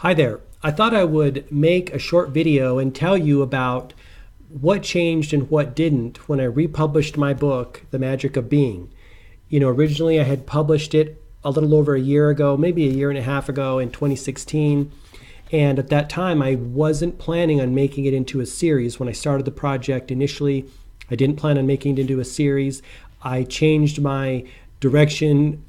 Hi there. I thought I would make a short video and tell you about what changed and what didn't when I republished my book, The Magic of Being. Originally I had published it a little over a year ago, maybe a year and a half ago in 2016. And at that time, I wasn't planning on making it into a series. When I started the project initially, I didn't plan on making it into a series. I changed my direction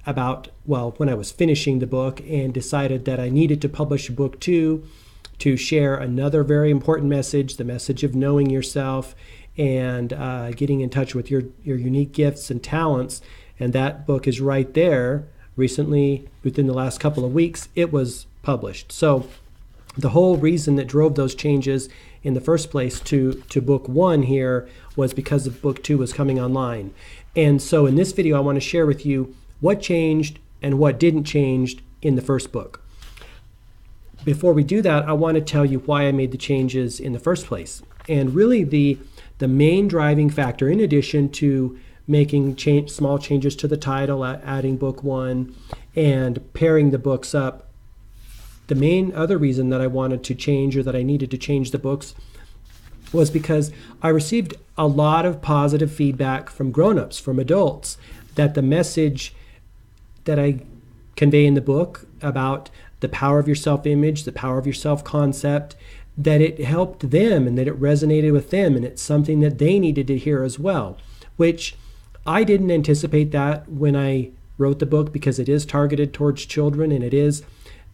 when I was finishing the book and decided that I needed to publish a book two to share another very important message, the message of knowing yourself and getting in touch with your unique gifts and talents. And that book is right there. Recently, within the last couple of weeks, it was published. So the whole reason that drove those changes in the first place to book one here was because of book two was coming online. And so in this video, I want to share with you what changed and what didn't change in the first book. Before we do that, I want to tell you why I made the changes in the first place. And really the main driving factor, in addition to making small changes to the title, adding book one, and pairing the books up, the main other reason that I wanted to change or that I needed to change the books was because I received a lot of positive feedback from grown-ups, from adults, that the message that I convey in the book about the power of your self-image, the power of your self-concept, that it helped them and that it resonated with them, and it's something that they needed to hear as well, which I didn't anticipate that when I wrote the book, because it is targeted towards children and it is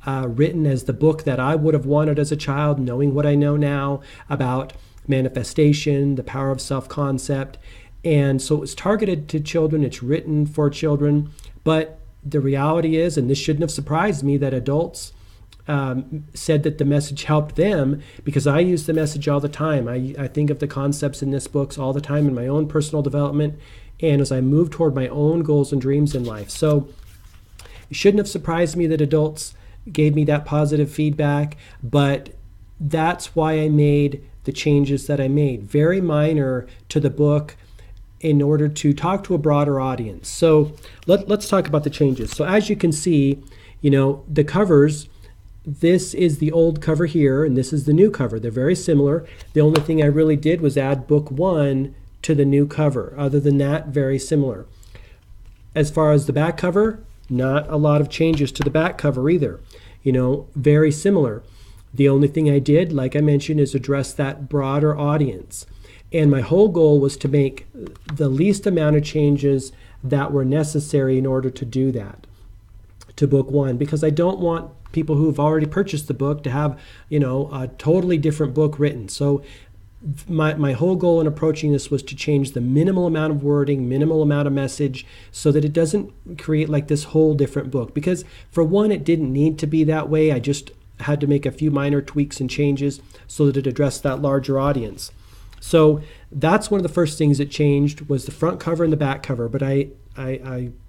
written as the book that I would have wanted as a child, knowing what I know now about manifestation, the power of self-concept. And so it was targeted to children. It's written for children. But the reality is, and this shouldn't have surprised me, that adults said that the message helped them, because I use the message all the time. I think of the concepts in this book all the time in my own personal development and as I move toward my own goals and dreams in life. So it shouldn't have surprised me that adults gave me that positive feedback, but that's why I made the changes that I made, very minor to the book, in order to talk to a broader audience. So let's talk about the changes. So as you can see, the covers, this is the old cover here, and this is the new cover. They're very similar. The only thing I really did was add book one to the new cover. Other than that, very similar. As far as the back cover, not a lot of changes to the back cover either. Very similar. The only thing I did, like I mentioned, is address that broader audience. And my whole goal was to make the least amount of changes that were necessary in order to do that to book one, because I don't want people who've already purchased the book to have, a totally different book written. So my whole goal in approaching this was to change the minimal amount of wording, minimal amount of message, so that it doesn't create like this whole different book. Because for one, it didn't need to be that way. I just had to make a few minor tweaks and changes so that it addressed that larger audience. So that's one of the first things that changed, was the front cover and the back cover. But I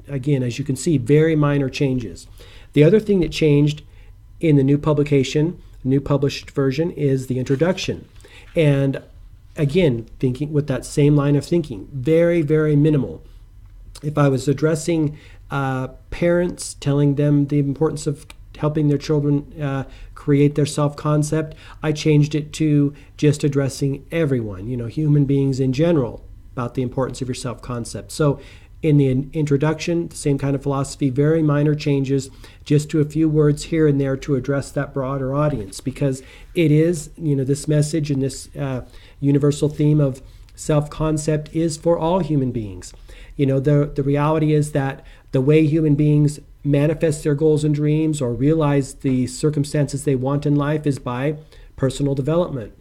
again, as you can see, very minor changes. The other thing that changed in the new publication, new published version, is the introduction. And again, thinking with that same line of thinking, very, very minimal. If I was addressing parents, telling them the importance of helping their children create their self-concept, I changed it to just addressing everyone, human beings in general, about the importance of your self-concept. So in the introduction, the same kind of philosophy, very minor changes, just to a few words here and there to address that broader audience, because it is, this message and this universal theme of self-concept is for all human beings. The reality is that the way human beings manifest their goals and dreams or realize the circumstances they want in life is by personal development.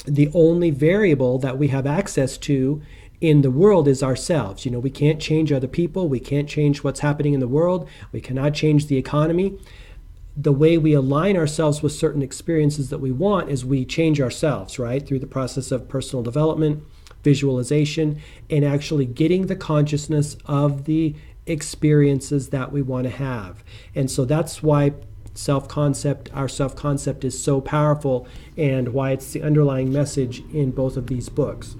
The only variable that we have access to in the world is ourselves. We can't change other people. We can't change what's happening in the world. We cannot change the economy. The way we align ourselves with certain experiences that we want is we change ourselves, right? Through the process of personal development, visualization, and actually getting the consciousness of the experiences that we want to have. And so that's why our self-concept is so powerful, and why it's the underlying message in both of these books.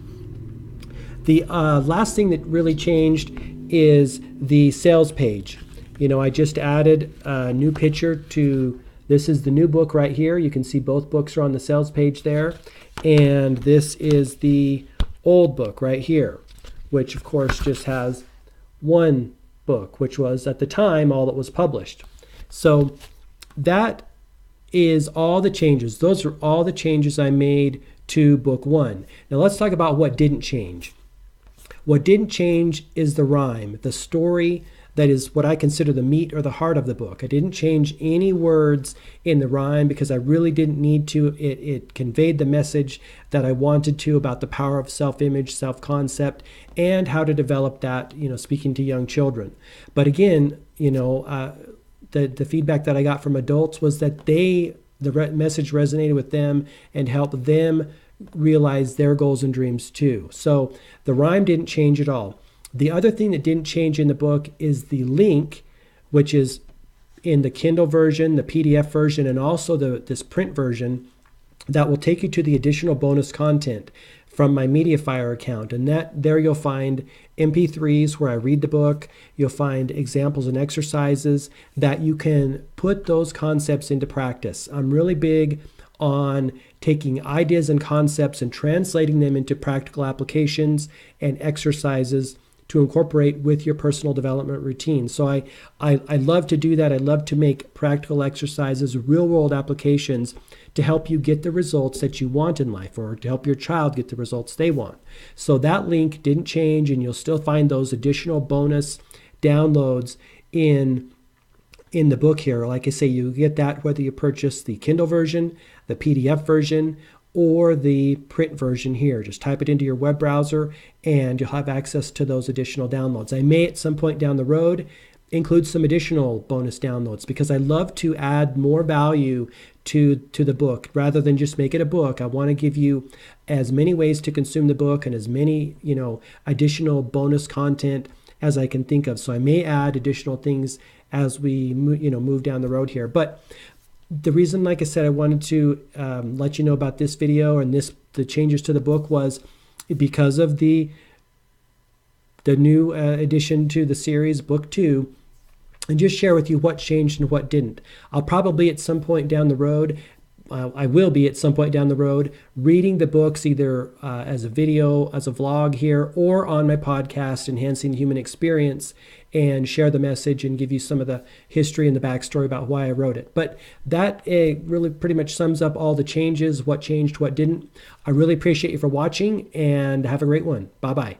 The last thing that really changed is the sales page. I just added a new picture to This is the new book right here. You can see both books are on the sales page there. And this is the old book right here, which of course just has one book, which was at the time all that was published. So that is all the changes. Those are all the changes I made to book one. Now let's talk about what didn't change. What didn't change is the rhyme, the story that is what I consider the meat or the heart of the book. I didn't change any words in the rhyme because I really didn't need to. It conveyed the message that I wanted to about the power of self-image, self-concept, and how to develop that, speaking to young children. But again, the feedback that I got from adults was that the message resonated with them and helped them realize their goals and dreams too. So the rhyme didn't change at all. The other thing that didn't change in the book is the link, which is in the Kindle version, the PDF version, and also this print version that will take you to the additional bonus content from my MediaFire account. And there you'll find MP3s where I read the book. You'll find examples and exercises that you can put those concepts into practice. I'm really big on taking ideas and concepts and translating them into practical applications and exercises to incorporate with your personal development routine. So I love to do that. I love to make practical exercises, real world applications to help you get the results that you want in life, or to help your child get the results they want. So that link didn't change, and you'll still find those additional bonus downloads in the book here. Like I say, you get that whether you purchase the Kindle version, the PDF version, or the print version here. Just type it into your web browser and you'll have access to those additional downloads. I may at some point down the road include some additional bonus downloads because I love to add more value to the book rather than just make it a book. I want to give you as many ways to consume the book and as many, additional bonus content as I can think of. So I may add additional things as we move down the road here. But the reason, like I said, I wanted to let you know about this video and the changes to the book was because of the new addition to the series, book 2, and just share with you what changed and what didn't. I'll probably at some point down the road, I will be at some point down the road reading the books either as a video, as a vlog here, or on my podcast, Enhancing the Human Experience, and share the message and give you some of the history and the backstory about why I wrote it. But that really pretty much sums up all the changes, what changed, what didn't. I really appreciate you for watching, and have a great one. Bye-bye.